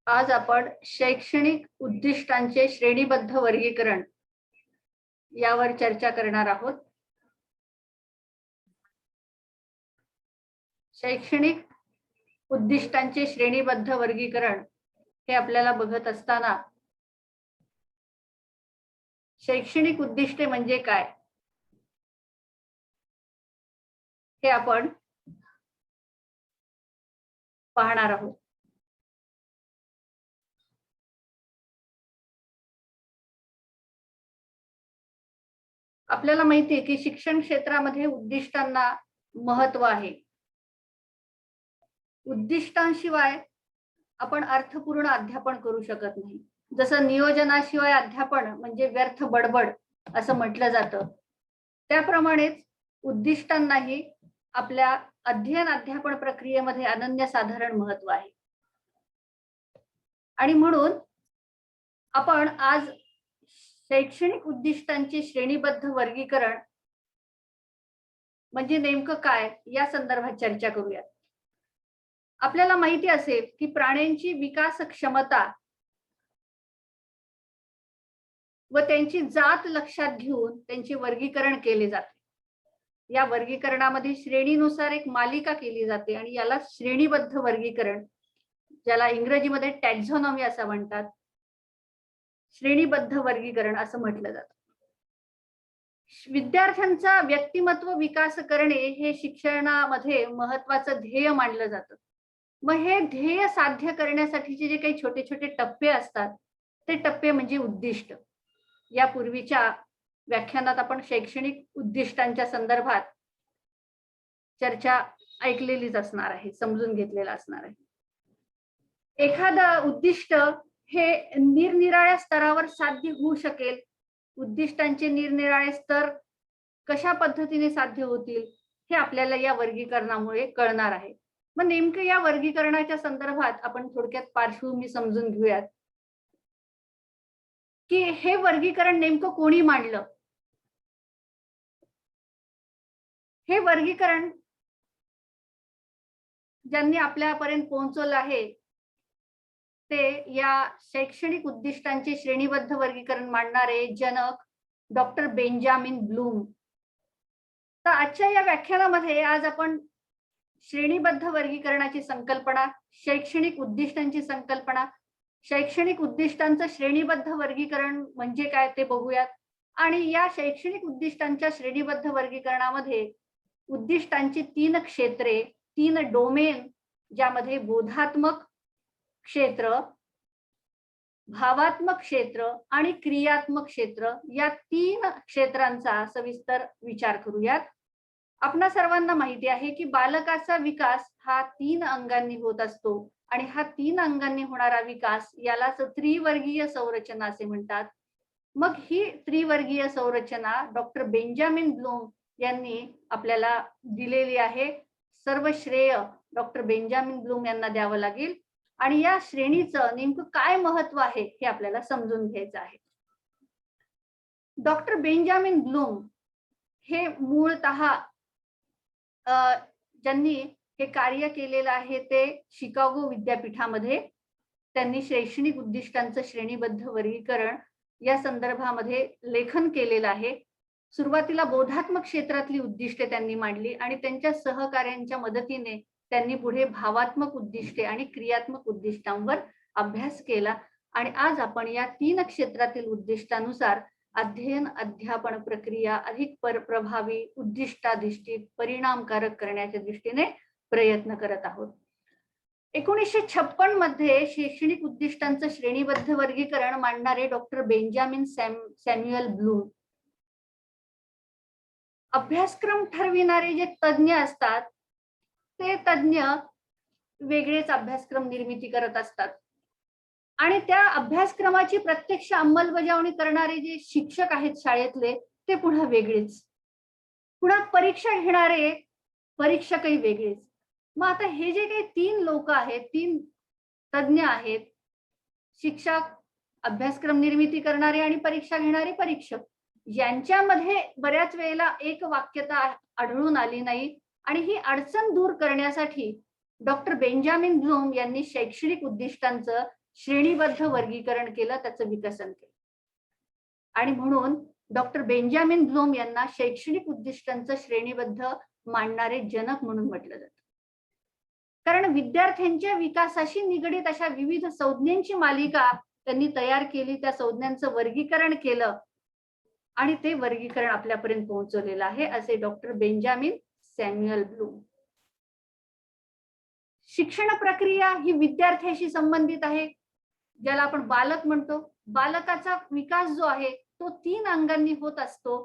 आज आपण शैक्षणिक उद्दिष्टांचे श्रेणीबद्ध वर्गीकरण यावर चर्चा करणार आहोत. शैक्षणिक उद्दिष्टांचे श्रेणीबद्ध वर्गीकरण हे आपल्याला बघत असताना शैक्षणिक उद्दिष्टे म्हणजे काय हे आपण पाहणार आहोत. आपल्याला माहिती आहे की शिक्षण क्षेत्रामध्ये उद्दिष्टांना महत्व आहे. उद्दिष्टांशिवाय आपण अर्थपूर्ण अध्यापन करू शकत नाही. जसं नियोजनाशिवाय अध्यापन म्हणजे व्यर्थ बडबड असं म्हटलं जातं, त्याप्रमाणेच उद्दिष्टांनाही आपल्या अध्ययन अध्यापन प्रक्रियेमध्ये अनन्यसाधारण महत्व आहे. आणि म्हणून आपण आज शैक्षणिक उद्दिष्टांचे श्रेणीबद्ध वर्गीकरण म्हणजे नेमकं काय या संदर्भात चर्चा करूया. आपल्याला माहिती असेल की प्राण्यांची विकास क्षमता व त्यांची जात लक्षात घेऊन त्यांचे वर्गीकरण केले जाते. या वर्गीकरणामध्ये श्रेणीनुसार एक मालिका केली जाते आणि याला श्रेणीबद्ध वर्गीकरण, ज्याला इंग्रजीमध्ये टॅक्झॉनॉमी असं म्हणतात, श्रेणीबद्ध वर्गीकरण असं म्हटलं जातं. विद्यार्थ्यांचा व्यक्तिमत्व विकास करणे हे शिक्षणामध्ये महत्वाचं ध्येय मानलं जातं. मग हे ध्येय साध्य करण्यासाठीचे जे काही छोटे छोटे टप्पे असतात ते टप्पे म्हणजे उद्दिष्ट. यापूर्वीच्या व्याख्यानात आपण शैक्षणिक उद्दिष्टांच्या संदर्भात चर्चा ऐकलेलीच असणार आहे, समजून घेतलेला असणार आहे. एखादं उद्दिष्ट हे निरनिराळ्या स्तरावर साध्य होऊ शकेल. उद्दिष्टांचे निरनिराळे स्तर कशा पद्धतीने साध्य होतील हे आपल्याला या वर्गीकरणामुळे कळणार आहे. मग नेमकं या वर्गीकरणाच्या संदर्भात आपण थोडक्यात पार्श्वभूमी समजून घेऊयात की हे वर्गीकरण नेमकं कोणी मांडलं. हे वर्गीकरण ज्यांनी आपल्यापर्यंत पोहोचवलं आहे ते या शैक्षणिक उद्दिष्टांचे श्रेणीबद्ध वर्गीकरण मांडणारे जनक डॉक्टर बेंजामिन ब्लूम. तर आजच्या या व्याख्यानामध्ये आज आपण श्रेणीबद्ध वर्गीकरणाची संकल्पना, शैक्षणिक उद्दिष्टांची संकल्पना, शैक्षणिक उद्दिष्टांचं श्रेणीबद्ध वर्गीकरण म्हणजे काय ते बघूयात. आणि या शैक्षणिक उद्दिष्टांच्या श्रेणीबद्ध वर्गीकरणामध्ये उद्दिष्टांची 3 क्षेत्रे, 3 डोमेन, ज्यामध्ये बोधात्मक क्षेत्र, भावात्मक क्षेत्र आणि क्रियात्मक क्षेत्र, या 3 क्षेत्रांचा सविस्तर विचार करूयात. आपणा सर्वांना माहिती आहे की बालकाचा विकास हा 3 अंगांनी होत असतो आणि हा 3 अंगांनी होणारा विकास यालाच त्रिवर्गीय संरचना असे म्हणतात. मग ही त्रिवर्गीय संरचना डॉक्टर बेंजामिन ब्लूम यांनी आपल्याला दिलेली आहे. सर्व श्रेय डॉक्टर बेंजामिन ब्लूम यांना द्यावं लागेल आणि या श्रेणीचं नेमकं काय महत्व आहे हे आपल्याला समजून घ्यायचं आहे. डॉक्टर बेंजामिन ब्लूम हे मूळतः ज्यांनी हे कार्य केलेलं आहे ते शिकागो विद्यापीठामध्ये. त्यांनी शैक्षणिक उद्दिष्टांचं श्रेणीबद्ध वर्गीकरण या संदर्भामध्ये लेखन केलेलं आहे. सुरुवातीला बोधात्मक क्षेत्रातली उद्दिष्टे त्यांनी मांडली आणि त्यांच्या सहकार्यांच्या मदतीने त्यांनी पुढे भावात्मक उद्दिष्टे आणि क्रियात्मक उद्दिष्टांवर अभ्यास केला. आणि आज आपण या 3 क्षेत्रातील उद्दिष्टानुसार अध्ययन अध्यापन प्रक्रिया अधिक प्रभावी, उद्दिष्टाधिष्ठित, परिणामकारक करण्याच्या दृष्टीने प्रयत्न करत आहोत. 1956 मध्ये शैक्षणिक उद्दिष्टांचं श्रेणीबद्ध वर्गीकरण मांडणारे डॉक्टर बेंजामिन सॅम्युएल ब्लूम. अभ्यासक्रम ठरविणारे जे तज्ञ असतात ते तज्ञ वेगळेच अभ्यासक्रम निर्मिती करत असतात आणि त्या अभ्यासक्रमाची प्रत्यक्ष अंमलबजावणी करणारे जे शिक्षक आहेत शाळेतले ते पुन्हा वेगळेच. पुन्हा परीक्षा घेणारे परीक्षकही वेगळेच. मग आता हे जे काही 3 लोक आहेत, 3 तज्ञ आहेत, शिक्षक, अभ्यासक्रम निर्मिती करणारे आणि परीक्षा घेणारे परीक्षक, यांच्यामध्ये बऱ्याच वेळेला एक वाक्यता आढळून आली नाही आणि ही अडचण दूर करण्यासाठी डॉक्टर बेंजामिन ब्लूम यांनी शैक्षणिक उद्दिष्टांचं श्रेणीबद्ध वर्गीकरण केलं, त्याचं विकसन केलं. आणि म्हणून डॉक्टर बेंजामिन ब्लूम यांना शैक्षणिक उद्दिष्टांचं श्रेणीबद्ध मांडणारे जनक म्हणून म्हटलं जातं. कारण विद्यार्थ्यांच्या विकासाशी निगडीत अशा विविध संज्ञांची मालिका त्यांनी तयार केली, त्या संज्ञांचं वर्गीकरण केलं आणि ते वर्गीकरण आपल्यापर्यंत पोहोचवलेलं आहे, असे डॉक्टर बेंजामिन सॅम्युअल ब्लूम. शिक्षण प्रक्रिया ही विद्यार्थ्याशी संबंधित आहे, ज्याला आपण बालक म्हणतो. बालकाचा विकास जो आहे तो 3 अंगांनी होत असतो,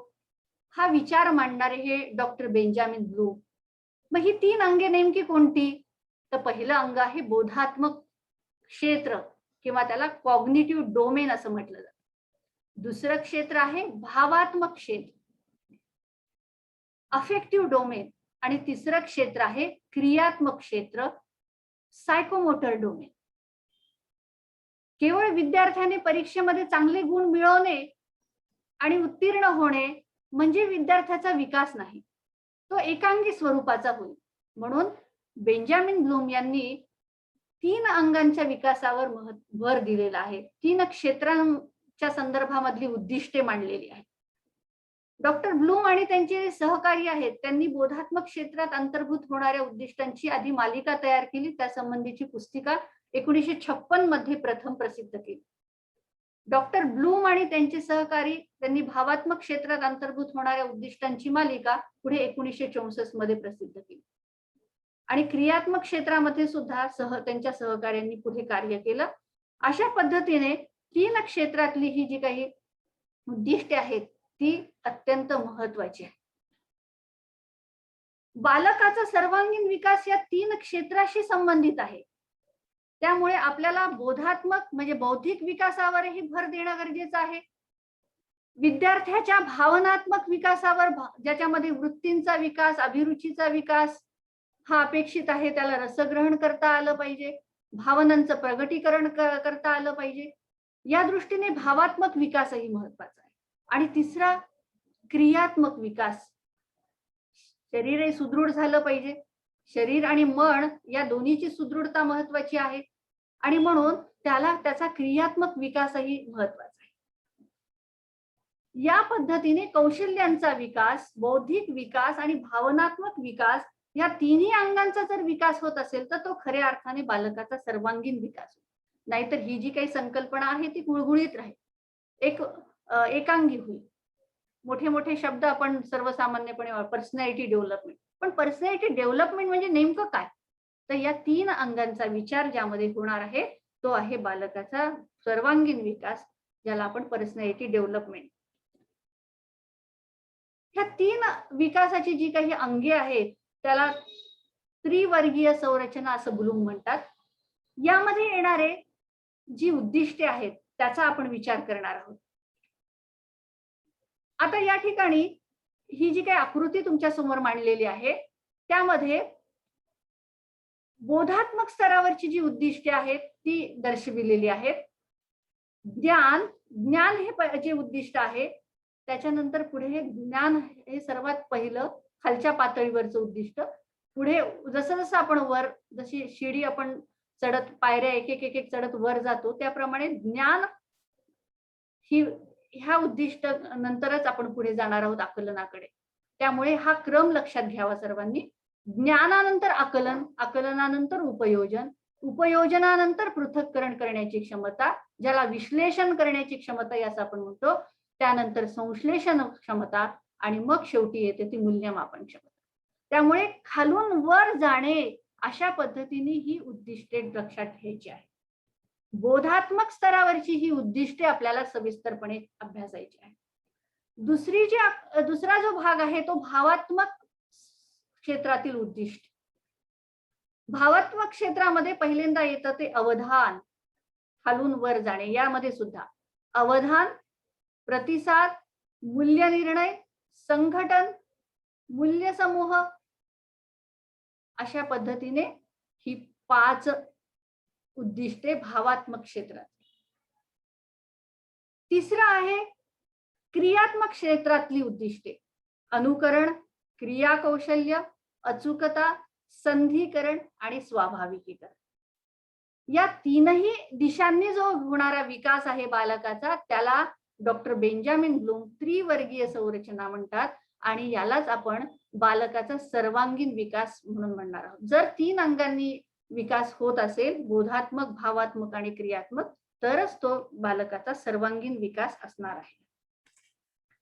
हा विचार मांडणारे हे डॉक्टर बेंजामिन ब्लूम. मग ही 3 अंगे नेमकी कोणती? तर पहिलं अंग आहे बोधात्मक क्षेत्र किंवा त्याला कॉग्निटिव्ह डोमेन असं म्हटलं जातं. दुसरं क्षेत्र आहे भावात्मक क्षेत्र, अफेक्टिव्ह डोमेन. आणि तिसरं क्षेत्र आहे क्रियात्मक क्षेत्र, सायकोमोटर डोमेन. केवळ विद्यार्थ्याने परीक्षेमध्ये चांगले गुण मिळवणे आणि उत्तीर्ण होणे म्हणजे विद्यार्थ्याचा विकास नाही, तो एकांगी स्वरूपाचा होईल. म्हणून बेंजामिन ब्लूम यांनी 3 अंगांच्या विकासावर भर दिलेला आहे, 3 क्षेत्रांच्या संदर्भामधली उद्दिष्टे मांडलेली आहेत. डॉक्टर ब्लूम आणि त्यांचे सहकारी आहेत, त्यांनी बोधात्मक क्षेत्रात अंतर्भूत होणाऱ्या उद्दिष्टांची आधी मालिका तयार केली, त्या संबंधीची पुस्तिका 1956 मध्ये प्रथम प्रसिद्ध केली. डॉक्टर ब्लूम आणि त्यांचे सहकारी त्यांनी भावात्मक क्षेत्रात अंतर्भूत होणाऱ्या उद्दिष्टांची मालिका पुढे 1964 मध्ये प्रसिद्ध केली. आणि क्रियात्मक क्षेत्रामध्ये सुद्धा त्यांच्या सहकार्यांनी पुढे कार्य केलं. अशा पद्धतीने 3 क्षेत्रातली ही जी काही उद्दिष्टे आहेत ती अत्यंत महत्वाची आहे. बालकाचा सर्वांगीण विकास या 3 क्षेत्राशी संबंधित आहे. त्यामुळे आपल्याला बोधात्मक म्हणजे बौद्धिक विकासावरही भर देणं गरजेचं आहे. विद्यार्थ्याच्या भावनात्मक विकासावर, ज्याच्यामध्ये वृत्तींचा विकास, अभिरुचीचा विकास हा अपेक्षित आहे, त्याला रसग्रहण करता आलं पाहिजे, भावनांचं प्रगटीकरण करता आलं पाहिजे. या दृष्टीने भावात्मक विकासही महत्वाचा आहे. आणि तिसरा क्रियात्मक विकास, शरीरही सुदृढ झालं पाहिजे. शरीर आणि मन या दोन्हीची सुदृढता महत्वाची आहे आणि म्हणून त्याचा क्रियात्मक विकासही महत्वाचा आहे. या पद्धतीने कौशल्यांचा विकास, बौद्धिक विकास आणि भावनात्मक विकास या 3ही अंगांचा जर विकास होत असेल तर तो खऱ्या अर्थाने बालकाचा सर्वांगीण विकास होईल. नाहीतर ही जी काही संकल्पना आहे ती गुळगुळीत राहील, एकांगी होईल. मोठे मोठे शब्द आपण सर्वसामान्यपणे पर्सनॅलिटी डेव्हलपमेंट, पण पर्सनॅलिटी डेव्हलपमेंट म्हणजे नेमकं काय? तर या 3 अंगांचा विचार ज्यामध्ये होणार आहे तो आहे बालकाचा सर्वांगीण विकास, ज्याला आपण पर्सनॅलिटी डेव्हलपमेंट. ह्या 3 विकासाची जी काही अंगे आहेत त्याला त्रिवर्गीय संरचना असं ब्लूम म्हणतात. यामध्ये येणारे जी उद्दिष्टे आहेत त्याचा आपण विचार करणार आहोत. आता या ठिकाणी ही जी काही आकृती तुमच्या समोर मांडलेली आहे त्यामध्ये बोधात्मक स्तरावरची जी उद्दिष्टे आहेत ती दर्शविलेली आहेत. ज्ञान हे जे उद्दिष्ट आहे, त्याच्यानंतर पुढे हे ज्ञान हे सर्वात पहिलं खालच्या पातळीवरचं उद्दिष्ट. पुढे जसं जसं आपण वर, जशी शिडी आपण चढत, पायऱ्या एक एक चढत वर जातो, त्याप्रमाणे ज्ञान ह्या उद्दिष्ट नंतरच आपण पुढे जाणार आहोत आकलनाकडे. त्यामुळे हा क्रम लक्षात घ्यावा सर्वांनी. ज्ञानानंतर आकलन, आकलनानंतर उपयोजन, उपयोजनानंतर पृथक्करण करण्याची क्षमता, ज्याला विश्लेषण करण्याची क्षमता असं आपण म्हणतो, त्यानंतर संश्लेषण क्षमता आणि मग शेवटी येते ती मूल्यमापन क्षमता. त्यामुळे खालून वर जाणे अशा पद्धतीने ही उद्दिष्टे लक्षात घ्यायची आहे. बोधात्मक स्तरावरची ही उद्दिष्टे आपल्याला सविस्तरपणे अभ्यासायची आहे. दुसरा जो भाग आहे तो भावात्मक क्षेत्रातील उद्दिष्ट. भावात्मक क्षेत्रामध्ये पहिल्यांदा येतं ते अवधान, खालून वर जाणे. यामध्ये सुद्धा अवधान, प्रतिसाद, मूल्य निर्णय, संघटन, मूल्य समूह अशा पद्धतीने ही 5 उद्दिष्टे भावात्मक क्षेत्रात. तिसरं आहे क्रियात्मक क्षेत्रातली उद्दिष्टे. अनुकरण, क्रिया कौशल्य, अचूकता, संधीकरण आणि स्वाभाविकीकरण. या तीनही दिशांनी जो होणारा विकास आहे बालकाचा त्याला डॉक्टर बेंजामिन ब्लूम त्रिवर्गीय संरचना म्हणतात आणि यालाच आपण बालकाचा सर्वांगीण विकास म्हणून म्हणणार आहोत. जर 3 अंगांनी विकास होत असेल, बोधात्मक, भावात्मक आणि क्रियात्मक, तरच तो बालकाचा सर्वांगीण विकास असणार आहे.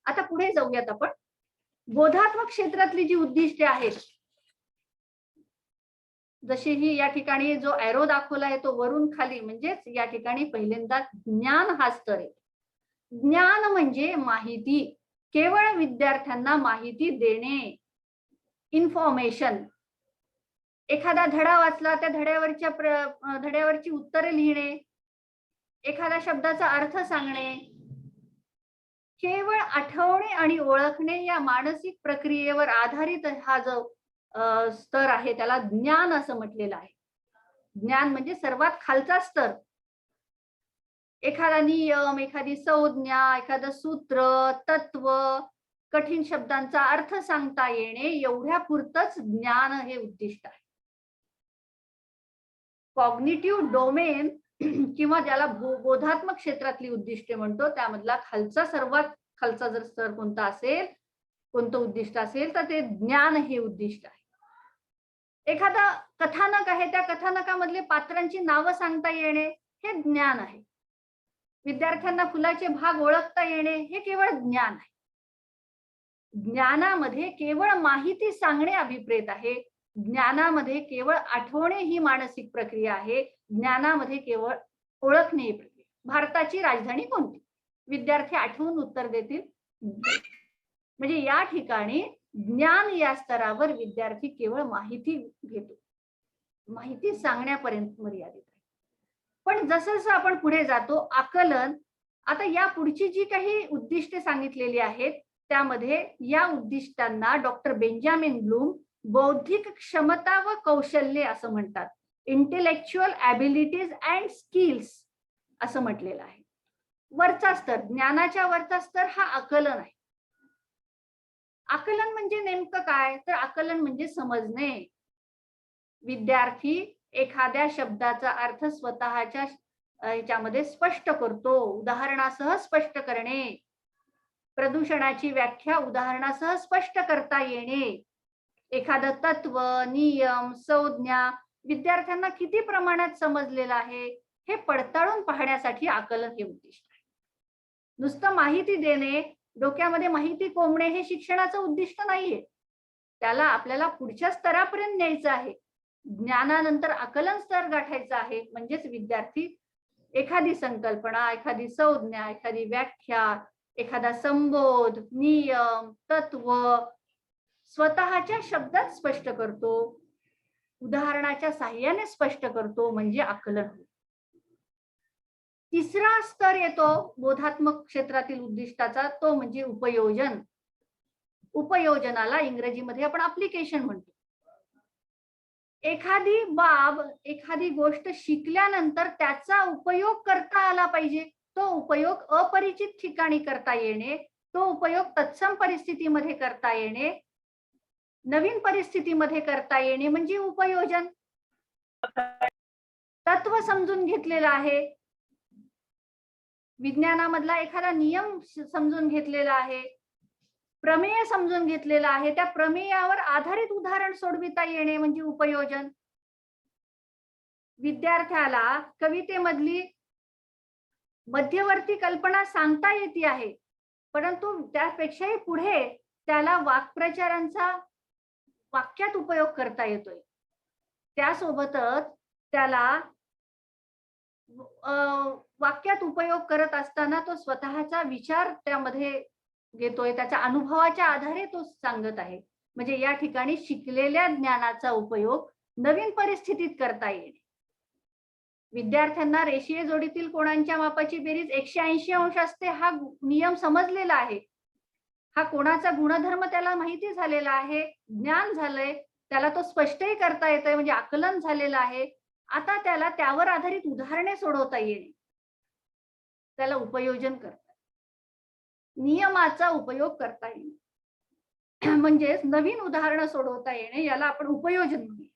आता पुढे जाऊयात आपण. बोधात्मक क्षेत्रातली जी उद्दिष्टे आहेत, जशी ही या ठिकाणी जो एरो दाखवला आहे तो वरून खाली, म्हणजेच या ठिकाणी पहिल्यांदा ज्ञान हा स्तर आहे. ज्ञान म्हणजे माहिती, केवळ विद्यार्थ्यांना माहिती देणे, इन्फॉर्मेशन. एखादा धडा वाचला, त्या धड्यावरची उत्तरे लिहिणे, एखाद्या शब्दाचा अर्थ सांगणे, केवळ आठवणे आणि ओळखणे या मानसिक प्रक्रियेवर आधारित हा जो स्तर आहे त्याला ज्ञान असं म्हटलेलं आहे. ज्ञान म्हणजे सर्वात खालचा स्तर. एखादा नियम, एखादी संज्ञा, एखादं सूत्र, तत्व, कठीण शब्दांचा अर्थ सांगता येणे, एवढ्या पुरतच ज्ञान हे उद्दिष्ट आहे. कॉग्निटिव्ह डोमेन किंवा ज्याला बोधात्मक क्षेत्रातली उद्दिष्टे म्हणतो, त्यामधला सर्वात खालचा जर स्तर कोणता असेल, कोणतं उद्दिष्ट असेल तर ते ज्ञान हे उद्दिष्ट आहे. एखादा कथानक आहे, त्या कथानकामधले पात्रांची नावं सांगता येणे हे ज्ञान आहे. विद्यार्थ्यांना फुलाचे भाग ओळखता येणे हे केवळ ज्ञान आहे. ज्ञानामध्ये केवळ माहिती सांगणे अभिप्रेत आहे. ज्ञानामध्ये केवळ आठवणे ही मानसिक प्रक्रिया आहे. ज्ञानामध्ये केवळ ओळखणे ही प्रक्रिया. भारताची राजधानी कोणती? विद्यार्थी आठवून उत्तर देतील. म्हणजे या ठिकाणी ज्ञान या स्तरावर विद्यार्थी केवळ माहिती घेतो, माहिती सांगण्यापर्यंत मर्यादित आहे. पण जसं जसं आपण पुढे जातो, आकलन, आता या पुढची जी काही उद्दिष्टे सांगितलेली आहेत त्यामध्ये या उद्दिष्टांना डॉक्टर बेंजामिन ब्लूम बौद्धिक क्षमता व कौशल्ये असं म्हणतात. इंटेलेक्च्युअल ॲबिलिटीज अँड स्किल्स असं म्हटलेलं आहे. वरचा स्तर, ज्ञानाच्या वरचा स्तर हा आकलन आहे. आकलन म्हणजे नेमकं काय? तर आकलन म्हणजे समजणे. विद्यार्थी एखाद्या शब्दाचा अर्थ स्वतःच्या याच्यामध्ये स्पष्ट करतो, उदाहरणासह स्पष्ट करणे, प्रदूषणाची व्याख्या उदाहरणासह स्पष्ट करता येणे, एखादं तत्व, नियम, संज्ञा विद्यार्थ्यांना किती प्रमाणात समजलेलं आहे हे पडताळून पाहण्यासाठी आकलन हे उद्दिष्ट आहे. नुसतं माहिती देणे, डोक्यामध्ये माहिती कोंबणे हे शिक्षणाचं उद्दिष्ट नाहीये. त्याला आपल्याला पुढच्या स्तरापर्यंत न्यायचं आहे. ज्ञानानंतर आकलन स्तर गाठायचा आहे. म्हणजेच विद्यार्थी एखादी संकल्पना, एखादी संज्ञा, एखादी व्याख्या, एखादा संबोध, नियम, तत्व स्वतःच्या शब्दात स्पष्ट करतो, उदाहरणाच्या साहाय्याने स्पष्ट करतो, म्हणजे आकलन. तिसरा स्तर येतो बोधात्मक क्षेत्रातील उद्दिष्टाचा, तो म्हणजे उपयोजन. उपयोजनाला इंग्रजीमध्ये आपण ऍप्लिकेशन म्हणतो. एखादी बाब, एखादी गोष्ट शिकल्यानंतर त्याचा उपयोग करता आला पाहिजे. तो उपयोग अपरिचित ठिकाणी करता येणे, तो उपयोग तत्सम परिस्थितीमध्ये करता येणे, नवीन परिस्थितीमध्ये करता येणे म्हणजे उपयोजन. तत्व समजून घेतलेलं आहे, विज्ञानामधला एखादा नियम समजून घेतलेला आहे, प्रमेय समजून घेतलेला आहे, त्या प्रमेयावर आधारित उदाहरण सोडविता येणे म्हणजे उपयोजन. विद्यार्थ्याला कवितेमधली मध्यवर्ती कल्पना सांगता येते आहे, परंतु त्यापेक्षाही पुढे त्याला वाक्प्रचारांचा वाक्यात उपयोग करता येतोय. त्यासोबतच त्याला वाक्यात उपयोग करत असताना तो स्वतःचा विचार त्यामध्ये घेतोय, त्याच्या अनुभवाच्या आधारे तो सांगत आहे. म्हणजे या ठिकाणी शिकलेल्या ज्ञानाचा उपयोग नवीन परिस्थितीत करता येईल. विद्यार्थ्यांना रेषीय जोडीतील कोणांच्या मापाची बेरीज 180 अंश असते हा नियम समजलेला आहे. हा कोणाचा गुणधर्म त्याला माहिती झालेला आहे, ज्ञान झालंय, त्याला तो स्पष्टही करता येतोय म्हणजे आकलन झालेलं आहे. आता त्याला त्यावर आधारित उदाहरणे सोडवता येईल, त्याला उपयोजन करता, नियमाचा उपयोग करता येईल म्हणजेच नवीन उदाहरणं सोडवता येणे, याला आपण उपयोजन म्हणूया.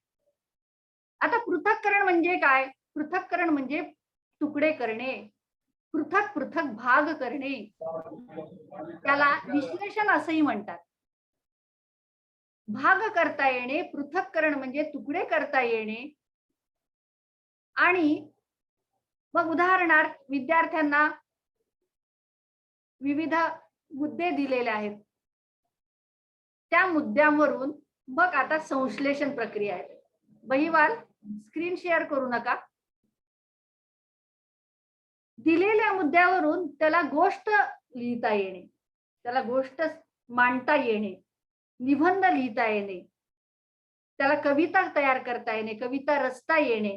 आता पृथक्करण म्हणजे काय? पृथक्करण म्हणजे तुकडे करणे, पृथक पृथक भाग करणे, त्याला विश्लेषण असंही म्हणतात. भाग करता येणे, पृथक्करण म्हणजे तुकडे करता येणे. आणि मग उदाहरणार्थ विद्यार्थ्यांना विविध मुद्दे दिलेले आहेत, त्या मुद्द्यांवरून मग आता संश्लेषण प्रक्रिया आहे. बहिवाल स्क्रीन शेअर करू नका. दिलेल्या मुद्द्यावरून त्याला गोष्ट लिहिता येणे, त्याला गोष्ट मांडता येणे, निबंध लिहिता येणे, त्याला कविता तयार करता येणे, कविता रचता येणे,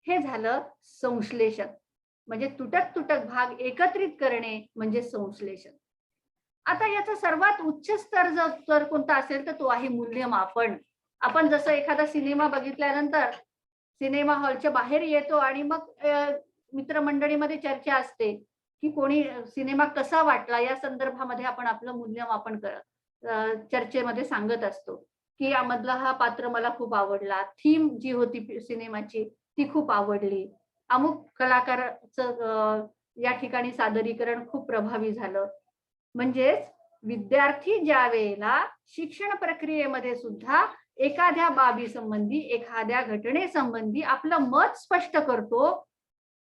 हे झालं संश्लेषण. म्हणजे तुटक तुटक भाग एकत्रित करणे म्हणजे संश्लेषण. आता याचा सर्वात उच्च स्तर जर कोणता असेल तर तो आहे मूल्यमापन. आपण जसं एखादा सिनेमा बघितल्यानंतर सिनेमा हॉलच्या बाहेर येतो आणि मग मित्रमंडळीमध्ये चर्चा असते की कोणी सिनेमा कसा वाटला, या संदर्भामध्ये आपण आपलं मूल्यमापन चर्चेमध्ये सांगत असतो की यामधला हा पात्र मला खूप आवडला, थीम जी होती सिनेमाची ती खूप आवडली, अमुक कलाकाराचं या ठिकाणी सादरीकरण खूप प्रभावी झालं. म्हणजेच विद्यार्थी ज्या वेळेला शिक्षण प्रक्रियेमध्ये सुद्धा एखाद्या बाबी संबंधी, एखाद्या घटनेसंबंधी आपलं मत स्पष्ट करतो,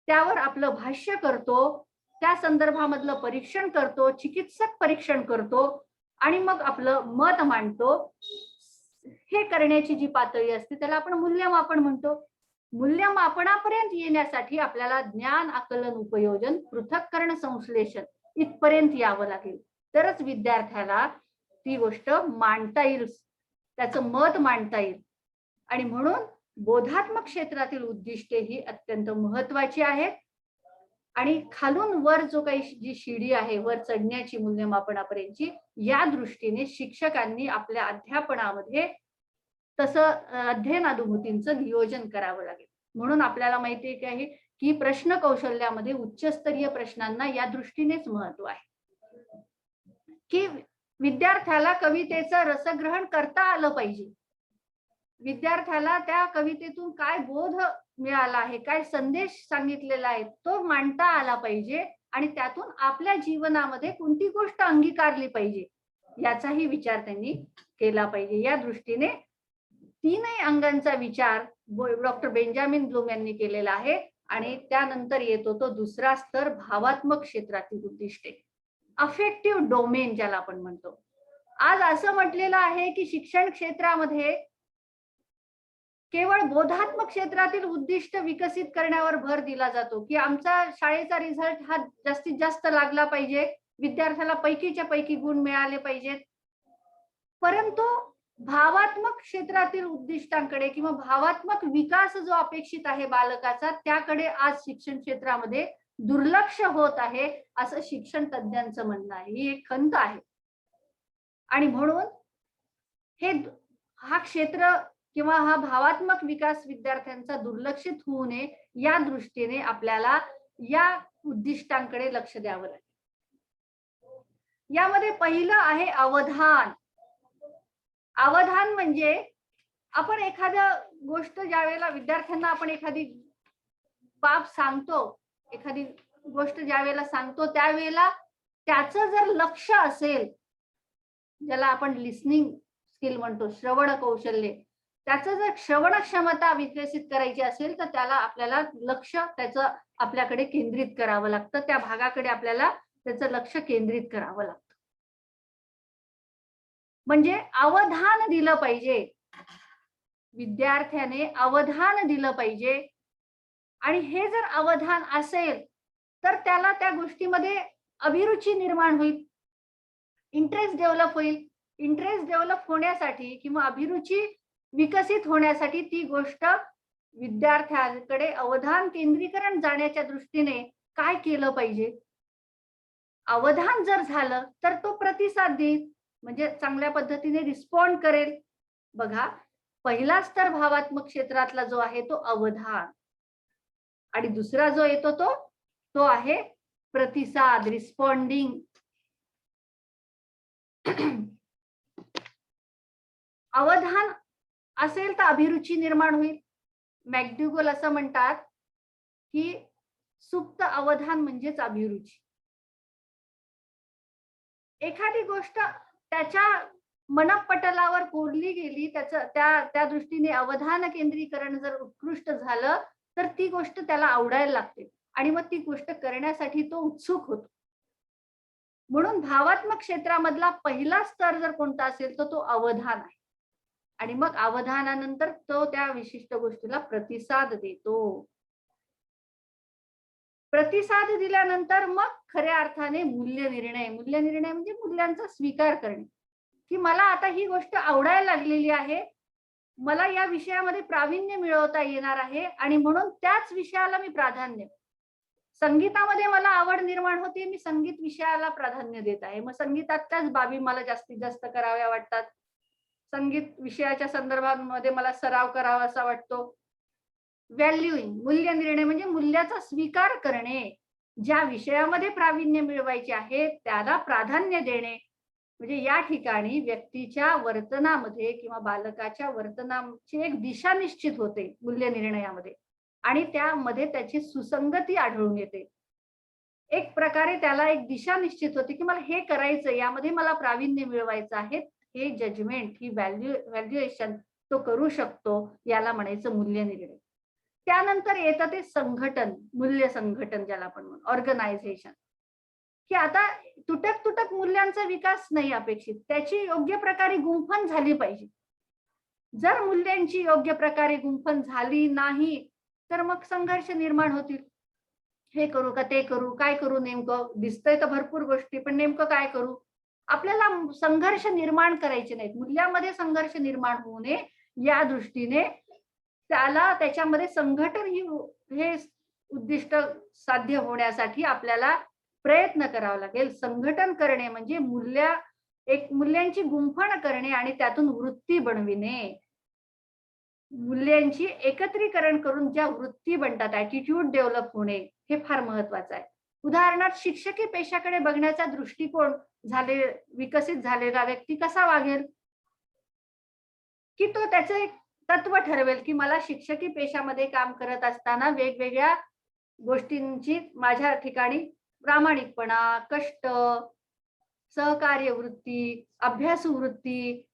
त्यावर आपलं भाष्य करतो, त्या संदर्भामधलं परीक्षण करतो, चिकित्सक परीक्षण करतो आणि मग आपलं मत मांडतो, हे करण्याची जी पातळी असते त्याला आपण मूल्यमापन म्हणतो. मूल्यमापनापर्यंत येण्यासाठी आपल्याला ज्ञान आकलन उपयोजन पृथक्करण संश्लेषण इथपर्यंत यावं लागेल, तरच विद्यार्थ्याला ती गोष्ट मांडता येईल, त्याचं मत मांडता येईल. आणि म्हणून बोधात्मक क्षेत्रातील उद्दिष्टे ही अत्यंत महत्वाची आहेत. आणि खालून वर जो काही जी शिडी आहे वर चढण्याची मूल्यमापनापर्यंतची, या दृष्टीने शिक्षकांनी आपल्या अध्यापनामध्ये तसं अध्ययनानुभूतींचं नियोजन करावं लागेल. म्हणून आपल्याला माहिती आहे की प्रश्न कौशल्यामध्ये उच्चस्तरीय प्रश्नांना या दृष्टीनेच महत्व आहे की विद्यार्थ्याला कवितेचं रसग्रहण करता आलं पाहिजे, विद्यार्थ्याला त्या कवितेतून काय बोध मिळाला आहे, काय संदेश सांगितलेला आहे तो मांडता आला पाहिजे आणि त्यातून आपल्या जीवनामध्ये कोणती गोष्ट अंगीकारली पाहिजे याचाही विचार त्यांनी केला पाहिजे. या दृष्टीने तीनही अंगांचा विचार डॉक्टर बेंजामिन ब्लूम यांनी केलेला आहे. आणि त्यानंतर येतो तो दुसरा स्तर, भावात्मक क्षेत्रातील उद्दिष्टे, अफेक्टिव्ह डोमेन ज्याला आपण म्हणतो. आज असं म्हटलेलं आहे की शिक्षण क्षेत्रामध्ये केवळ बोधात्मक क्षेत्रातील उद्दिष्ट विकसित करण्यावर भर दिला जातो की आमचा शाळेचा रिझल्ट हा जास्तीत जास्त लागला पाहिजे, विद्यार्थ्याला पैकीच्या पैकी गुण मिळाले पाहिजेत. परंतु भावात्मक क्षेत्रातील उद्दिष्टांकडे किंवा भावात्मक विकास जो अपेक्षित आहे बालकाचा, त्याकडे आज शिक्षण क्षेत्रामध्ये दुर्लक्ष होत आहे असं शिक्षण तज्ञांचं म्हणणं आहे. ही एक खंत आहे. आणि म्हणून हा क्षेत्र किंवा हा भावात्मक विकास विद्यार्थ्यांचा दुर्लक्षित होऊ नये या दृष्टीने आपल्याला या उद्दिष्टांकडे लक्ष द्यावं लागेल. यामध्ये पहिलं आहे अवधान. अवधान म्हणजे आपण एखाद्या गोष्ट ज्या वेळेला विद्यार्थ्यांना आपण एखादी बाब सांगतो, एखादी गोष्ट ज्या वेळेला सांगतो त्यावेळेला त्याचं जर लक्ष असेल, ज्याला आपण लिसनिंग स्किल म्हणतो, श्रवण कौशल्य, त्याचं जर श्रवण क्षमता विकसित करायची असेल तर त्याला आपल्याला लक्ष त्याचं आपल्याकडे केंद्रित करावं लागतं, त्या भागाकडे आपल्याला त्याचं लक्ष केंद्रित करावं लागतं. म्हणजे अवधान दिलं पाहिजे, विद्यार्थ्याने अवधान दिलं पाहिजे. आणि हे जर अवधान असेल तर त्याला त्या गोष्टीमध्ये अभिरुची निर्माण होईल, इंटरेस्ट डेव्हलप होईल. इंटरेस्ट डेव्हलप होण्यासाठी किंवा अभिरुची विकसित होण्यासाठी ती गोष्ट विद्यार्थ्यांकडे अवधान केंद्रीकरण जाण्याच्या दृष्टीने काय केलं पाहिजे. अवधान जर झालं तर तो प्रतिसाद देईल, म्हणजे चांगल्या पद्धतीने रिस्पॉन्ड करेल. बघा, पहिला स्तर भावात्मक क्षेत्रातला जो आहे तो अवधान, आणि दुसरा जो येतो तो आहे प्रतिसाद, रिस्पॉन्डिंग. अवधान असेल तर अभिरुची निर्माण होईल. मॅकडुगल असं म्हणतात की सुप्त अवधान म्हणजेच अभिरुची. एखादी गोष्ट त्याच्या मनःपटलावर कोरली गेली, त्याचं त्या दृष्टीने अवधान केंद्रीकरण जर उत्कृष्ट झालं, तर ती गोष्ट त्याला आवडायला लागते आणि मग ती गोष्ट करण्यासाठी तो उत्सुक होतो. म्हणून भावात्मक क्षेत्रामधला पहिला स्तर जर कोणता असेल, तर तो अवधान आहे. आणि मग अवधानानंतर तो त्या विशिष्ट गोष्टीला प्रतिसाद देतो. प्रतिसाद दिल्यानंतर मग खऱ्या अर्थाने मूल्यनिर्णय म्हणजे मूल्यांचा स्वीकार करणे, की मला आता ही गोष्ट आवडायला लागलेली आहे. मला या विषयामध्ये प्रावीण्य मिळवता येणार आहे आणि म्हणून त्याच विषयाला मी प्राधान्य. संगीतामध्ये मला आवड निर्माण होते, मी संगीत विषयाला प्राधान्य देत आहे. मग संगीतातल्याच बाबी मला जास्तीत जास्त कराव्या वाटतात. संगीत विषयाच्या संदर्भामध्ये मला सराव करावासा वाटतो. व्हॅल्यूइंग मूल्यनिर्णय म्हणजे मूल्याचा स्वीकार करणे. ज्या विषयामध्ये प्रावीण्य मिळवायचे आहे त्याला प्राधान्य देणे. म्हणजे या ठिकाणी व्यक्तीच्या वर्तनामध्ये किंवा बालकाच्या वर्तनाची एक दिशा निश्चित होते मूल्यनिर्णयामध्ये आणि त्यामध्ये त्याची सुसंगती आढळून येते. एक प्रकारे त्याला एक दिशा निश्चित होते की मला हे करायचं, यामध्ये मला प्रावीण्य मिळवायचं आहे. हे जजमेंट, ही व्हॅल्युएशन तो करू शकतो. याला म्हणायचं मूल्यनिर्णय. त्यानंतर येतं ते संघटन, मूल्य संघटन ज्याला आपण म्हणतो, ऑर्गनायझेशन, की आता तुटक मूल्यांचा विकास नाही अपेक्षित, त्याची योग्य प्रकारे गुंफण झाली पाहिजे. जर मूल्यांची योग्य प्रकारे गुंफण झाली नाही तर मग संघर्ष निर्माण होतील. हे करू का ते करू, काय करू, नेमकं दिसतंय तर भरपूर गोष्टी, पण नेमकं काय करू. आपल्याला संघर्ष निर्माण करायचे नाहीत. मूल्यामध्ये संघर्ष निर्माण होऊ नये या दृष्टीने त्याला त्याच्यामध्ये संघटन हे उद्दिष्ट साध्य होण्यासाठी आपल्याला प्रयत्न करावा लागेल. संघटन करणे म्हणजे मूल्यांची गुंफण करणे आणि त्यातून वृत्ती बनविणे. मूल्यांची एकत्रीकरण करून ज्या वृत्ती बनतात, ऍटिट्यूड डेव्हलप होणे, हे फार महत्वाचं आहे. उदाहरणार्थ शिक्षकी पेशाकडे बघण्याचा दृष्टिकोन विकसित झालेला व्यक्ती कसा वागेल, की तो त्याचं एक तत्व ठरवेल की मला शिक्षकी पेशामध्ये काम करत असताना वेगवेगळ्या गोष्टींची माझ्या ठिकाणी प्रामाणिकपणा, कष्ट, सहकार्य वृत्ती, अभ्यासू वृत्ती,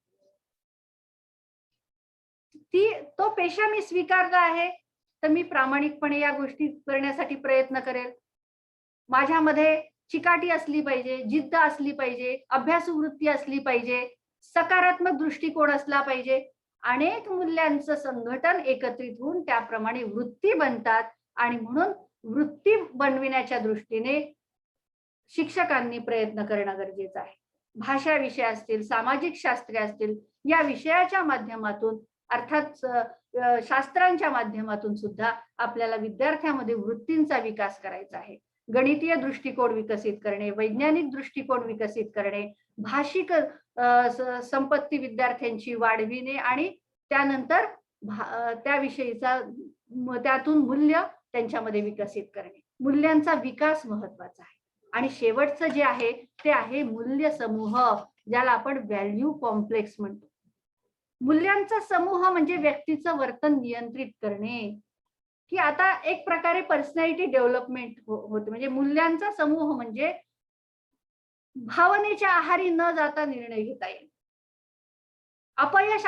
तो पेशा मी स्वीकारला आहे तर मी प्रामाणिकपणे या गोष्टी करण्यासाठी प्रयत्न करेल. माझ्यामध्ये चिकाटी असली पाहिजे, जिद्द असली पाहिजे, अभ्यासू वृत्ती असली पाहिजे, सकारात्मक दृष्टिकोन असला पाहिजे. अनेक मूल्यांचं संघटन एकत्रित होऊन त्याप्रमाणे वृत्ती बनतात आणि म्हणून वृत्ती बनविण्याच्या दृष्टीने शिक्षकांनी प्रयत्न करणं गरजेचं आहे. भाषा विषय असतील, सामाजिक शास्त्रे असतील, या विषयाच्या माध्यमातून अर्थात शास्त्रांच्या माध्यमातून सुद्धा आपल्याला विद्यार्थ्यांमध्ये वृत्तींचा विकास करायचा आहे. गणितीय दृष्टिकोन विकसित करणे, वैज्ञानिक दृष्टिकोन विकसित करणे, भाषिक संपत्ती विद्यार्थ्यांची वाढविणे आणि त्यानंतर त्याविषयीचा त्यातून मूल्य त्यांच्यामध्ये विकसित करणे. मूल्यांचा विकास महत्वाचा आहे. आणि शेवटचं जे आहे ते आहे मूल्य समूह, ज्याला आपण व्हॅल्यू कॉम्प्लेक्स म्हणतो. मूल्यांचा समूह म्हणजे व्यक्तीचं वर्तन नियंत्रित करणे, की आता एक प्रकारे पर्सनॅलिटी डेव्हलपमेंट होते. म्हणजे मूल्यांचा समूह म्हणजे भावनेच्या आहारी न जाता निर्णय घेता येईल. अपयश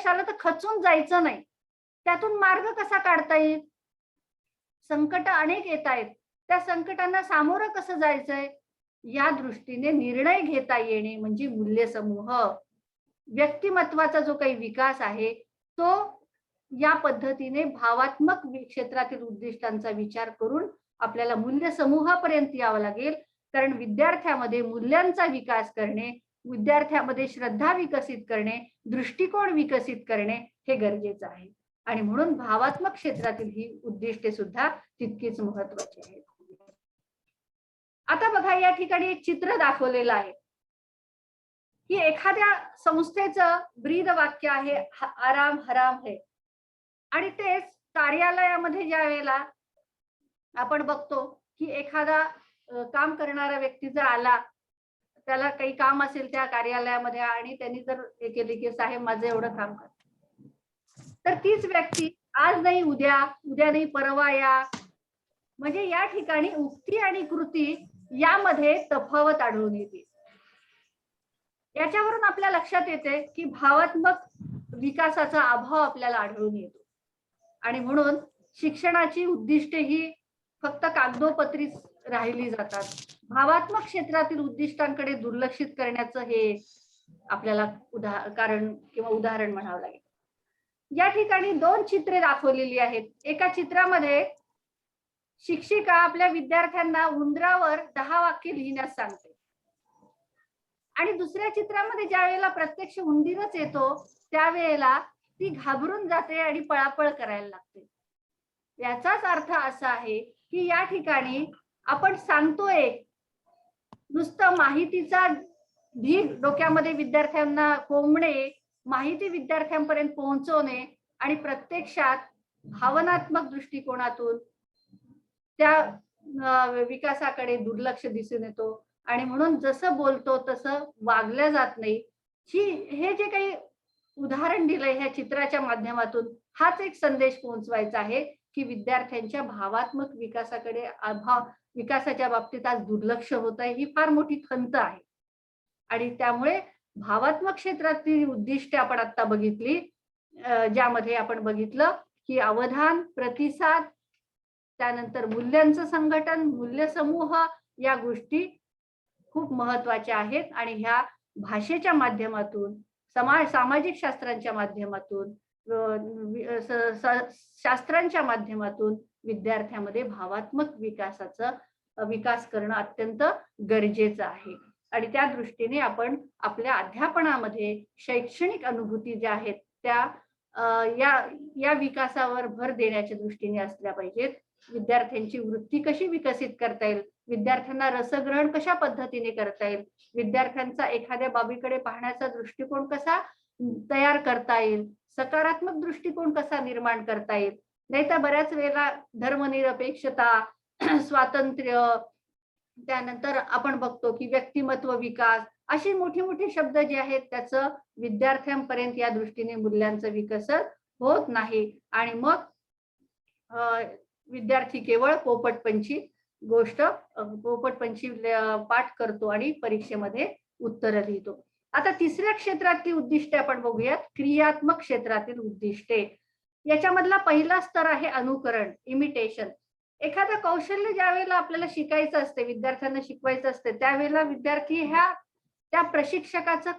आलं तर खचून जायचं नाही. त्यातून मार्ग कसा काढता येईल. संकट अनेक येत आहेत, त्या संकटांना सामोरं कसं जायचंय या दृष्टीने निर्णय घेता येणे म्हणजे मूल्य समूह. व्यक्तिमत्वाचा जो काही विकास आहे तो या पद्धतीने भावात्मक क्षेत्रातील उद्दिष्टांचा विचार करून आपल्याला मूल्य समूहापर्यंत यावं लागेल. कारण विद्यार्थ्यामध्ये मूल्यांचा विकास करणे, विद्यार्थ्यामध्ये श्रद्धा विकसित करणे, दृष्टिकोन विकसित करणे हे गरजेचं आहे. आणि म्हणून भावात्मक क्षेत्रातील ही उद्दिष्टे सुद्धा तितकीच महत्वाची आहेत. आता बघा, या ठिकाणी एक चित्र दाखवलेलं आहे की एखाद्या संस्थेचं ब्रीद वाक्य आहे, आराम हराम है. आणि तेच कार्यालयामध्ये ज्या वेळेला आपण बघतो की एखादा काम करणारा व्यक्ती जर आला, त्याला काही काम असेल त्या कार्यालयामध्ये आणि त्यांनी जर हे केले की साहेब माझं एवढं काम कर, तर तीच व्यक्ती आज नाही उद्या, उद्या नाही परवा या. म्हणजे या ठिकाणी उक्ती आणि कृती यामध्ये तफावत आढळून येते. याच्यावरून आपल्या लक्षात येते की भावात्मक विकासाचा अभाव आपल्याला आढळून येतो. आणि म्हणून शिक्षणाची उद्दिष्टे ही फक्त कागदोपत्री राहिली जातात. भावात्मक क्षेत्रातील उद्दिष्टांकडे दुर्लक्षित करण्याचं हे आपल्याला कारण किंवा उदाहरण म्हणावं लागेल. या ठिकाणी 2 चित्रे दाखवलेली आहेत. एका चित्रामध्ये शिक्षिका आपल्या विद्यार्थ्यांना उंदरावर 10 वाक्य लिहिण्यास सांगते आणि दुसऱ्या चित्रामध्ये ज्या वेळेला प्रत्यक्ष उंदीरच येतो त्यावेळेला ती घाबरून जाते आणि पळापळ करायला लागते. याचाच अर्थ असा आहे की या ठिकाणी आपण सांगतोय नुसतं माहितीचा ढीग डोक्यामध्ये विद्यार्थ्यांना कोंबणे, माहिती विद्यार्थ्यांपर्यंत पोहोचवणे आणि प्रत्यक्षात भावनात्मक दृष्टिकोनातून त्या विकासाकडे दुर्लक्ष दिसून येतो आणि म्हणून जसं बोलतो तसं वागलं जात नाही. हे जे काही उदाहरण दिलंय ह्या चित्राच्या माध्यमातून हाच एक संदेश पोहोचवायचा आहे की विद्यार्थ्यांच्या भावात्मक विकासाकडे विकासाच्या बाबतीत आज दुर्लक्ष होत आहे. ही फार मोठी खंत आहे आणि त्यामुळे भावात्मक क्षेत्रातील उद्दिष्टे आपण आता बघितली, ज्यामध्ये आपण बघितलं की अवधान, प्रतिसाद, त्यानंतर मूल्यांचं संघटन, मूल्य समूह या गोष्टी खूप महत्वाच्या आहेत आणि ह्या भाषेच्या माध्यमातून, सामाजिक शास्त्रांच्या माध्यमातून, शास्त्रांच्या माध्यमातून विद्यार्थ्यांमध्ये भावात्मक विकास करणं अत्यंत गरजेचं आहे. आणि त्या दृष्टीने आपण आपल्या अध्यापनामध्ये शैक्षणिक अनुभूती ज्या आहेत त्या या विकासावर भर देण्याच्या दृष्टीने असल्या पाहिजेत. विद्यार्थ्यांची वृत्ती कशी विकसित करता येईल, विद्यार्थ्यांना रसग्रहण कशा पद्धतीने करता येईल, विद्यार्थ्यांचा एखाद्या बाबीकडे पाहण्याचा दृष्टिकोन कसा तयार करता येईल, सकारात्मक दृष्टिकोन कसा निर्माण करता येईल. नाहीतर बऱ्याच वेळेला धर्मनिरपेक्षता, स्वातंत्र्य, त्यानंतर आपण बघतो की व्यक्तिमत्व विकास, अशी मोठी मोठी शब्द जे आहेत त्याचं विद्यार्थ्यांपर्यंत या दृष्टीने मूल्यांचं विकसन होत नाही आणि मग विद्यार्थी केवळ पोपटपंची पाठ करतो आणि परीक्षेमध्ये उत्तर लिहितो. आता तिसऱ्या क्षेत्रातली उद्दिष्टे आपण बघूयात, क्रियात्मक क्षेत्रातील उद्दिष्टे. याच्यामधला पहिला स्तर आहे अनुकरण, इमिटेशन. एखादं कौशल्य ज्या वेळेला आपल्याला शिकायचं असते, विद्यार्थ्यांना शिकवायचं असते, त्यावेळेला विद्यार्थी त्या प्रशिक्षकाचं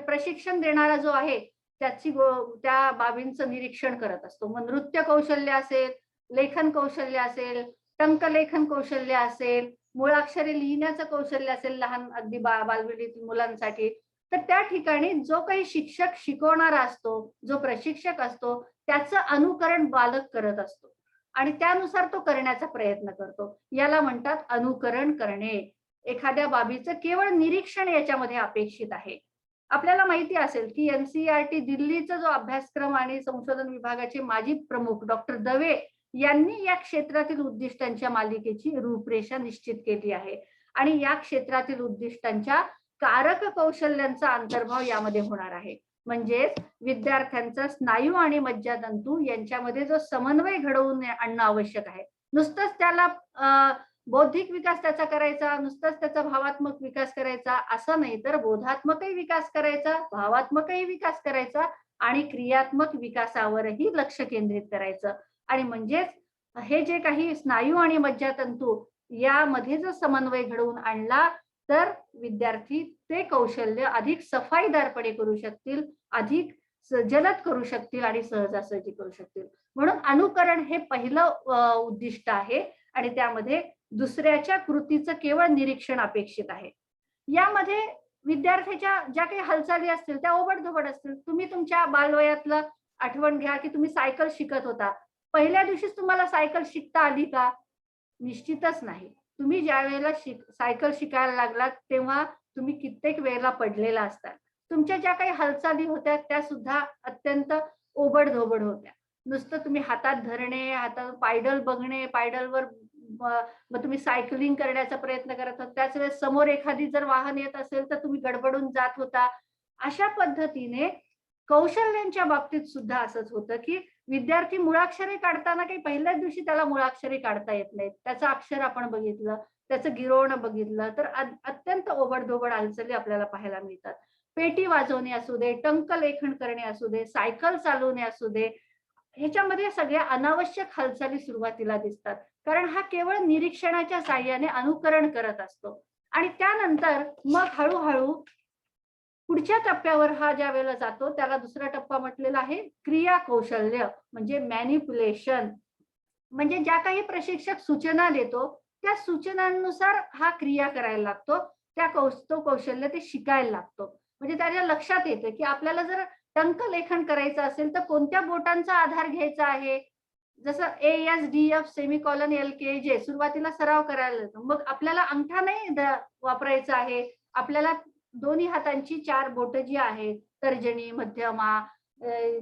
प्रशिक्षण देणारा जो आहे त्या बाबींचं निरीक्षण करत असतो. मग नृत्य कौशल्य असेल, लेखन कौशल्य असेल, टंकलेखन कौशल्य असेल, मुळाक्षरे लिहिण्याचं कौशल्य असेल लहान अगदी बालवाडीतील मुलांसाठी, तर त्या ठिकाणी जो काही शिक्षक शिकवणारा असतो, जो प्रशिक्षक असतो, त्याचं अनुकरण बालक करत असतो आणि त्यानुसार तो करण्याचा प्रयत्न करतो. याला म्हणतात अनुकरण करणे. एखाद्या बाबीचं केवळ निरीक्षण याच्यामध्ये अपेक्षित आहे. आपल्याला माहिती असेल की NCERT दिल्लीचा जो अभ्यासक्रम आणि संशोधन विभागाचे माजी प्रमुख डॉक्टर दवे यांनी या क्षेत्रातील उद्दिष्टांच्या मालिकेची रूपरेषा निश्चित केली आहे आणि या क्षेत्रातील उद्दिष्टांच्या कारक कौशल्यांचा अंतर्भाव यामध्ये होणार आहे. म्हणजे विद्यार्थ्यांचा स्नायू आणि मज्जातंतू यांच्यामध्ये जो समन्वय घडवून आणणं आवश्यक आहे. नुसतंच त्याला बौद्धिक विकास त्याचा करायचा, नुसतंच त्याचा भावात्मक विकास करायचा असं नाही, तर बोधात्मकही विकास करायचा, भावात्मकही विकास करायचा आणि क्रियात्मक विकासावरही लक्ष केंद्रित करायचं. आणि म्हणजेच हे जे काही स्नायू आणि मज्जातंतू यामध्ये जर समन्वय घडवून आणला तर विद्यार्थी ते कौशल्य अधिक सफाईदारपणे करू शकतील, अधिक जलद करू शकतील आणि सहजासहजी करू शकतील. म्हणून अनुकरण हे पहिलं उद्दिष्ट आहे आणि त्यामध्ये दुसऱ्याच्या कृतीचं केवळ निरीक्षण अपेक्षित आहे. यामध्ये विद्यार्थ्याच्या ज्या काही हालचाली असतील त्या ओबडधोबड असतील. तुम्ही तुमच्या बालवयातलं आठवण घ्या की तुम्ही सायकल शिकत होता. पहिल्या दिवशीच तुम्हाला सायकल शिकता आली का? निश्चितच नाही. तुम्ही ज्या वेळेला सायकल शिकायला लागलात तेव्हा तुम्ही कित्येक वेळेला पडलेला असतात. तुमच्या ज्या काही हालचाली होत्या त्या सुद्धा अत्यंत ओबडधोबड होत्या. नुसतं तुम्ही हातात धरणे, हातात पायडल बघणे, पायडलवर मग तुम्ही सायकलिंग करण्याचा प्रयत्न करत होता. त्याच वेळेस समोर एखादी जर वाहन येत असेल तर तुम्ही गडबडून जात होता. अशा पद्धतीने कौशल्यांच्या बाबतीत सुद्धा असंच होतं, की विद्यार्थी मुळाक्षरे काढताना काही पहिल्याच दिवशी त्याला मुळाक्षरे काढता येत नाहीत. त्याचं अक्षर आपण बघितलं, त्याचं गिरवणं बघितलं, तर अत्यंत ओबड-धोबड हालचाली आपल्याला पाहायला मिळतात. पेटी वाजवणे असू दे, टंकलेखन करणे असू दे, सायकल चालवणे असू दे, ह्याच्यामध्ये सगळ्या अनावश्यक हालचाली सुरुवातीला दिसतात. कारण हा केवळ निरीक्षणाच्या साहाय्याने अनुकरण करत असतो आणि त्यानंतर मग हळू पुढच्या टप्प्यावर हा ज्या वेळेला जातो त्याला दुसरा टप्पा म्हटलेला आहे क्रिया कौशल्य म्हणजे मॅनिप्युलेशन. म्हणजे ज्या काही प्रशिक्षक सूचना देतो त्या सूचनांनुसार हा क्रिया करायला लागतो. तो कौशल्य ते शिकायला लागतो. म्हणजे त्याच्या लक्षात येतं की आपल्याला जर टंकलेखन करायचं असेल तर कोणत्या बोटांचा आधार घ्यायचा आहे. जसं ASDF सेमिकॉलन LKJ सुरुवातीला सराव करायला लागतो. मग आपल्याला अंगठा नाही वापरायचा आहे. आपल्याला दोन्ही हातांची 4 बोटं जी आहेत, तर्जनी, मध्यमा,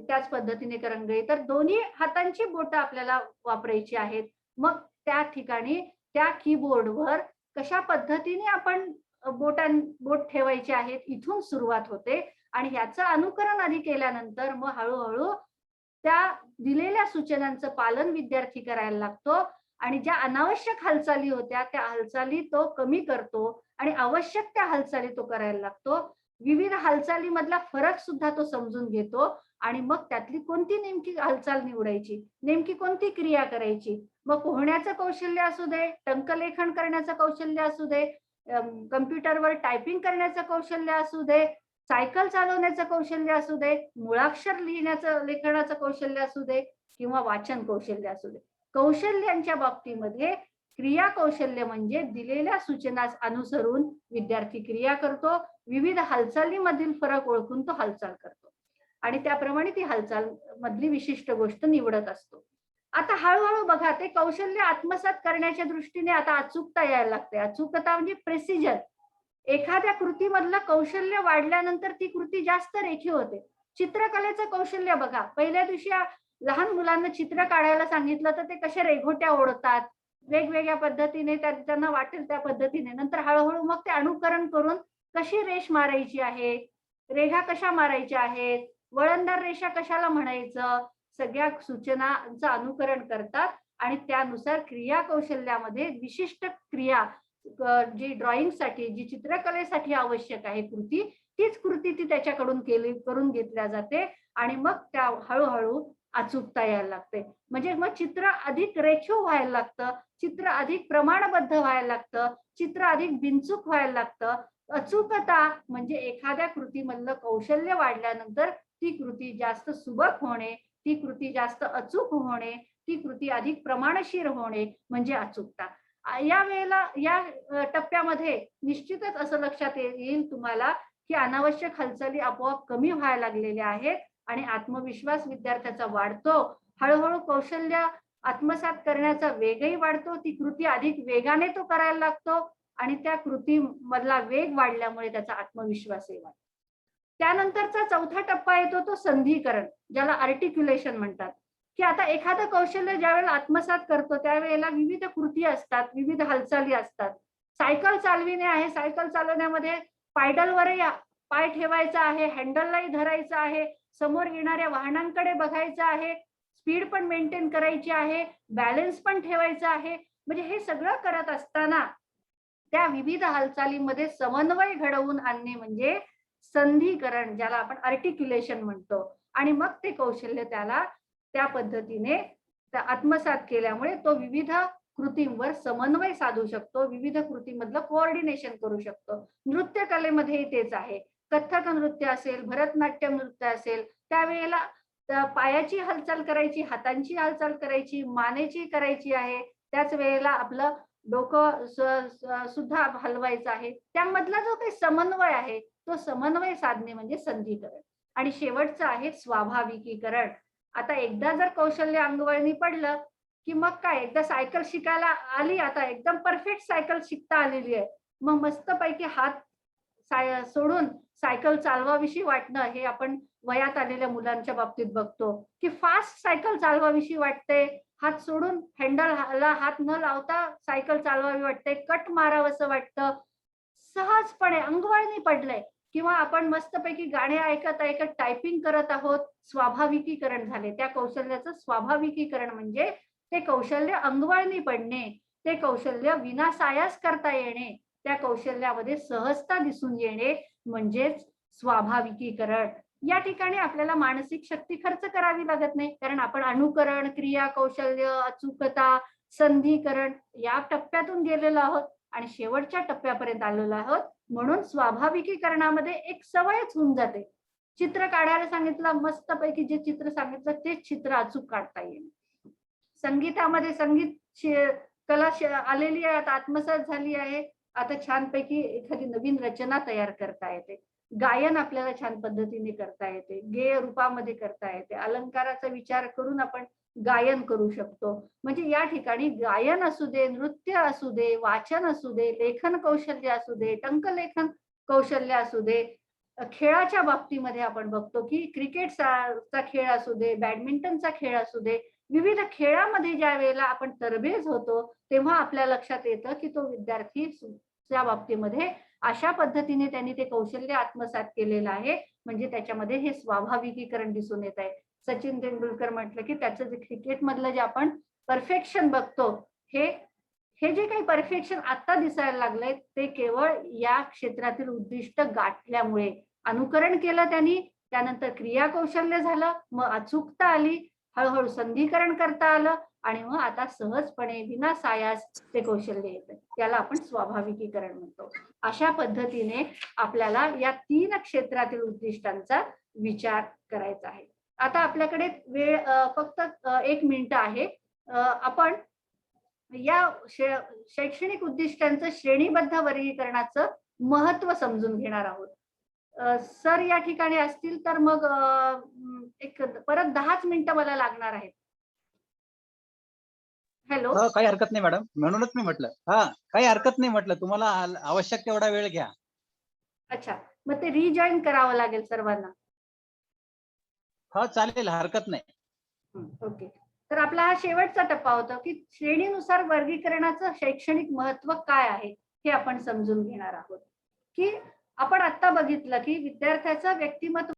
त्याच पद्धतीने करंगळी, तर दोन्ही हातांची बोटं आपल्याला वापरायची आहेत. मग त्या ठिकाणी त्या कीबोर्डवर कशा पद्धतीने आपण बोट ठेवायचे आहेत, इथून सुरुवात होते आणि ह्याचं अनुकरण आधी केल्यानंतर मग हळू त्या दिलेल्या सूचनांचं पालन विद्यार्थी करायला लागतो आणि ज्या अनावश्यक हालचाली होत्या त्या हालचाली तो कमी करतो आणि आवश्यक त्या हालचाली तो करायला लागतो. विविध हालचालीमधला फरक सुद्धा तो समजून घेतो आणि मग त्यातली कोणती नेमकी हालचाल निवडायची, नेमकी कोणती क्रिया करायची. मग पोहण्याचं कौशल्य असू दे, टंकलेखन करण्याचं कौशल्य असू दे, कम्प्युटरवर टायपिंग करण्याचं कौशल्य असू दे, सायकल चालवण्याचं कौशल्य असू दे, मुळाक्षर लिहिण्याचं लेखनाचं कौशल्य असू दे किंवा वाचन कौशल्य असू दे. कौशल्यांच्या बाबतीमध्ये क्रिया कौशल्य म्हणजे दिलेल्या सूचना अनुसरून विद्यार्थी क्रिया करतो, विविध हालचालीमधील फरक ओळखून तो हालचाल करतो आणि त्याप्रमाणे ती हालचाल मधली विशिष्ट गोष्ट निवडत असतो. आता हळूहळू बघा ते कौशल्य आत्मसात करण्याच्या दृष्टीने आता अचूकता यायला लागते. अचूकता म्हणजे प्रेसिजन. एखाद्या कृतीमधलं कौशल्य वाढल्यानंतर ती कृती जास्त रेखीव होते. चित्रकलेचं कौशल्य बघा, पहिल्या दिवशी लहान मुलांना चित्र काढायला सांगितलं तर ते कशा रेघोट्या ओढतात, वेगवेगळ्या पद्धतीने त्यांना वाटेल त्या पद्धतीने. नंतर हळूहळू मग ते अनुकरण करून कशी रेष मारायची आहे, रेघा कशा मारायच्या आहेत, वळणदार रेषा कशाला म्हणायचं, सगळ्या सूचनांचं अनुकरण करतात आणि त्यानुसार क्रिया कौशल्यामध्ये विशिष्ट क्रिया जी ड्रॉइंगसाठी, जी चित्रकलेसाठी आवश्यक आहे कृती, तीच कृती ती त्याच्याकडून करून घेतल्या जाते आणि मग त्या हळूहळू अचूकता यायला लागते. म्हणजे मग चित्र अधिक रेखीव व्हायला लागतं, चित्र अधिक प्रमाणबद्ध व्हायला लागतं, चित्र अधिक बिनचूक व्हायला लागतं. अचूकता म्हणजे एखाद्या कृतीमधलं कौशल्य वाढल्यानंतर ती कृती जास्त सुबक होणे, ती कृती जास्त अचूक होणे, ती कृती अधिक प्रमाणशीर होणे म्हणजे अचूकता. या वेळेला या टप्प्यामध्ये निश्चितच असं लक्षात येईल तुम्हाला की अनावश्यक हालचाली आपोआप कमी व्हायला लागलेल्या आहेत आणि आत्मविश्वास विद्यार्थ्याचा वाढतो. हळूहळू कौशल्य आत्मसात करण्याचा वेगही वाढतो. ती कृती अधिक वेगाने तो करायला लागतो आणि त्या कृतीमधला वेग वाढल्यामुळे त्याचा आत्मविश्वासही वाढतो. त्यानंतरचा चौथा टप्पा येतो तो संधिकरण, ज्याला आर्टिक्युलेशन म्हणतात. की आता एखादं कौशल्य ज्यावेळेला आत्मसात करतो त्यावेळेला विविध कृती असतात, विविध हालचाली असतात. सायकल चालविणे आहे, सायकल चालवण्यामध्ये पायडलवरही पाय ठेवायचा आहे, हँडललाही धरायचं आहे, समोर येणाऱ्या वाहनांकडे बघायचं आहे, स्पीड पण मेंटेन करायची आहे, बॅलन्स पण ठेवायचा आहे. म्हणजे हे सगळं करत असताना त्या विविध हालचालींमध्ये समन्वय घडवून आणणे म्हणजे संधिकरण, ज्याला आपण आर्टिक्युलेशन म्हणतो. आणि मग ते कौशल्य त्याला त्या पद्धतीने आत्मसात केल्यामुळे तो विविध कृतींवर समन्वय साधू शकतो, विविध कृतीमधलं कोऑर्डिनेशन करू शकतो. नृत्य कलेमध्येही तेच आहे. कथ्थक नृत्य असेल, भरतनाट्यम नृत्य असेल, त्यावेळेला पायाची हालचाल करायची, हातांची हालचाल करायची, मानेची करायची आहे. त्याच वेळेला आपलं डोकं सुद्धा हलवायचं आहे. त्यामधला जो काही समन्वय आहे तो समन्वय साधणे म्हणजे संधिकरण. आणि शेवटचं आहे स्वाभाविकीकरण. आता एकदा जर कौशल्य अंगवळणी पडलं की मग काय, एकदा सायकल शिकायला आली, आता एकदम परफेक्ट सायकल शिकता आलेली आहे, मग मस्तपैकी हात सोडून सायकल चालवाविषयी वाटणं हे आपण वयात आलेल्या मुलांच्या बाबतीत बघतो की फास्ट सायकल चालवाविषयी वाटते, हात सोडून हँडलला हात न लावता सायकल चालवावी वाटते, कट मारावंसं वाटतं, सहजपणे अंगवळणी पडलंय. किंवा आपण मस्तपैकी गाणे ऐकत ऐकत टायपिंग करत आहोत, स्वाभाविकीकरण झाले. त्या कौशल्याचं स्वाभाविकीकरण म्हणजे ते कौशल्य अंगवळणी पडणे, ते कौशल्य विनासायास करता येणे, त्या कौशल्यामध्ये सहजता दिसून येणे म्हणजेच स्वाभाविकीकरण. या ठिकाणी आपल्याला मानसिक शक्ती खर्च करावी लागत नाही, कारण आपण अनुकरण, क्रिया, कौशल्य, अचूकता, संधीकरण या टप्प्यातून गेलेलो आहोत आणि शेवटच्या टप्प्यापर्यंत आलेलो आहोत. म्हणून स्वाभाविकीकरणामध्ये एक सवयच होऊन जाते. चित्र काढायला सांगितलं, मस्तपैकी जे चित्र सांगितलं तेच चित्र अचूक काढता येईल. संगीतामध्ये कला आलेली आहे, आता आत्मसात झाली आहे. आता छानपैकी एखादी नवीन रचना तयार करता येते. गायन आपल्याला छान पद्धतीने करता येते, गेय रूपामध्ये करता येते, अलंकाराचा विचार करून आपण गायन करू शकतो. म्हणजे या ठिकाणी गायन असू दे, नृत्य असू दे, वाचन असू दे, लेखन कौशल्य असू दे, टंकलेखन कौशल्य असू दे, खेळाच्या बाबतीमध्ये आपण बघतो की क्रिकेटचा खेळ असू दे, बॅडमिंटनचा खेळ असू दे, विविध खेळामध्ये ज्या वेळेला आपण तरबेज होतो तेव्हा आपल्या लक्षात येतं की तो विद्यार्थी त्या बाबतीमध्ये अशा पद्धतीने त्यांनी ते कौशल्य आत्मसात केलेलं आहे, म्हणजे त्याच्यामध्ये हे स्वाभाविकीकरण दिसून येत आहे. सचिन तेंडुलकर म्हटलं की त्याचं जे क्रिकेट मधलं जे आपण परफेक्शन बघतो, हे हे जे काही परफेक्शन आता दिसायला लागलंय ते केवळ या क्षेत्रातील उद्दिष्ट गाठल्यामुळे. अनुकरण केलं त्यांनी, त्यानंतर क्रिया कौशल्य झालं, मग अचूकता आली, हळूहळू संधीकरण करता आलं आणि मग आता सहजपणे विनासायास ते कौशल्य येतं. त्याला आपण स्वाभाविकीकरण म्हणतो. अशा पद्धतीने आपल्याला या 3 क्षेत्रातील उद्दिष्टांचा विचार करायचा आहे. आता आपल्याकडे वेळ फक्त 1 मिनिट आहे. आपण या शैक्षणिक उद्दिष्टांचं श्रेणीबद्ध वर्गीकरणाचं महत्व समजून घेणार आहोत. सर या ठिकाणी असतील तर मग एक परत 10च मिनिटं मला लागणार आहेत. हॅलो. काही हरकत नाही मॅडम, म्हणूनच मी म्हटलं. काही हरकत नाही म्हटलं, तुम्हाला आवश्यक तेवढा वेळ घ्या. अच्छा, मग ते रिजॉईन करावं लागेल सर्वांना. चालेल, हरकत नाही. ओके. तर आपला हा शेवटचा टप्पा होता की श्रेणीनुसार वर्गीकरणाचं शैक्षणिक महत्व काय आहे हे आपण समजून घेणार आहोत. की आपण आता बघितलं की विद्यार्थ्याचं व्यक्तिमत्व